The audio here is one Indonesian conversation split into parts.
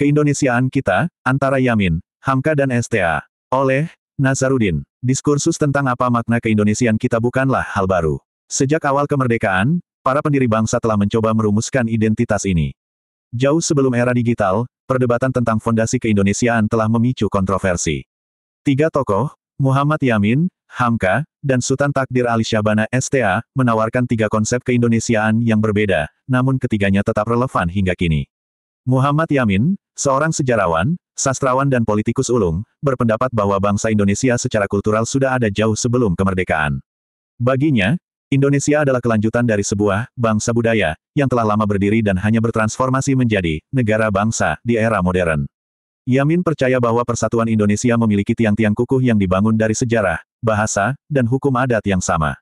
Keindonesiaan kita, antara Yamin, Hamka dan STA. Oleh Nazarudin. Diskursus tentang apa makna keindonesiaan kita bukanlah hal baru. Sejak awal kemerdekaan, para pendiri bangsa telah mencoba merumuskan identitas ini. Jauh sebelum era digital, perdebatan tentang fondasi keindonesiaan telah memicu kontroversi. Tiga tokoh, Muhammad Yamin, Hamka, dan Sultan Takdir Ali Syahbana STA, menawarkan tiga konsep keindonesiaan yang berbeda, namun ketiganya tetap relevan hingga kini. Muhammad Yamin, seorang sejarawan, sastrawan dan politikus ulung, berpendapat bahwa bangsa Indonesia secara kultural sudah ada jauh sebelum kemerdekaan. Baginya, Indonesia adalah kelanjutan dari sebuah bangsa budaya, yang telah lama berdiri dan hanya bertransformasi menjadi negara bangsa di era modern. Yamin percaya bahwa persatuan Indonesia memiliki tiang-tiang kukuh yang dibangun dari sejarah, bahasa, dan hukum adat yang sama.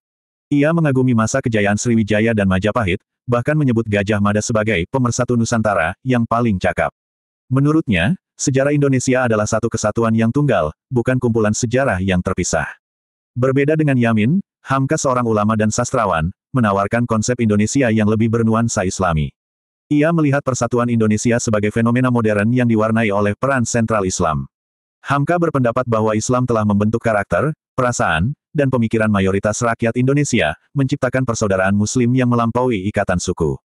Ia mengagumi masa kejayaan Sriwijaya dan Majapahit, bahkan menyebut Gajah Mada sebagai pemersatu Nusantara yang paling cakap. Menurutnya, sejarah Indonesia adalah satu kesatuan yang tunggal, bukan kumpulan sejarah yang terpisah. Berbeda dengan Yamin, Hamka seorang ulama dan sastrawan, menawarkan konsep Indonesia yang lebih bernuansa Islami. Ia melihat persatuan Indonesia sebagai fenomena modern yang diwarnai oleh peran sentral Islam. Hamka berpendapat bahwa Islam telah membentuk karakter, perasaan, dan pemikiran mayoritas rakyat Indonesia, menciptakan persaudaraan Muslim yang melampaui ikatan suku.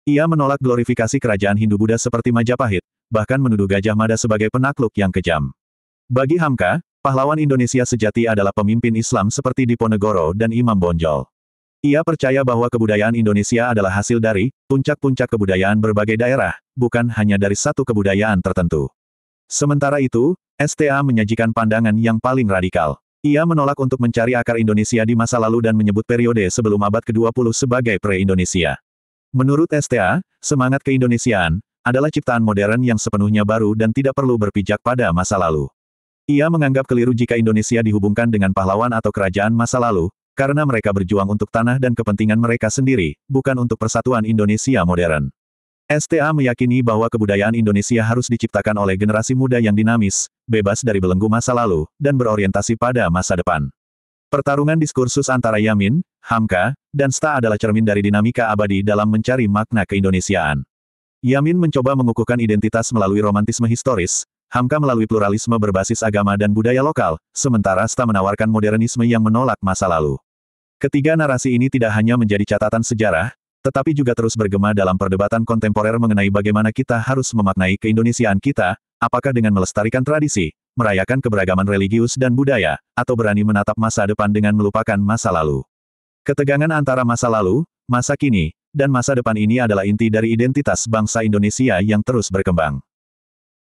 Ia menolak glorifikasi kerajaan Hindu-Buddha seperti Majapahit, bahkan menuduh Gajah Mada sebagai penakluk yang kejam. Bagi Hamka, pahlawan Indonesia sejati adalah pemimpin Islam seperti Diponegoro dan Imam Bonjol. Ia percaya bahwa kebudayaan Indonesia adalah hasil dari puncak-puncak kebudayaan berbagai daerah, bukan hanya dari satu kebudayaan tertentu. Sementara itu, STA menyajikan pandangan yang paling radikal. Ia menolak untuk mencari akar Indonesia di masa lalu dan menyebut periode sebelum abad ke-20 sebagai pre-Indonesia. Menurut STA, semangat keindonesiaan adalah ciptaan modern yang sepenuhnya baru dan tidak perlu berpijak pada masa lalu. Ia menganggap keliru jika Indonesia dihubungkan dengan pahlawan atau kerajaan masa lalu, karena mereka berjuang untuk tanah dan kepentingan mereka sendiri, bukan untuk persatuan Indonesia modern. STA meyakini bahwa kebudayaan Indonesia harus diciptakan oleh generasi muda yang dinamis, bebas dari belenggu masa lalu, dan berorientasi pada masa depan. Pertarungan diskursus antara Yamin, Hamka, dan STA adalah cermin dari dinamika abadi dalam mencari makna keindonesiaan. Yamin mencoba mengukuhkan identitas melalui romantisme historis, Hamka melalui pluralisme berbasis agama dan budaya lokal, sementara STA menawarkan modernisme yang menolak masa lalu. Ketiga narasi ini tidak hanya menjadi catatan sejarah, tetapi juga terus bergema dalam perdebatan kontemporer mengenai bagaimana kita harus memaknai keindonesiaan kita, apakah dengan melestarikan tradisi, merayakan keberagaman religius dan budaya, atau berani menatap masa depan dengan melupakan masa lalu. Ketegangan antara masa lalu, masa kini, dan masa depan ini adalah inti dari identitas bangsa Indonesia yang terus berkembang.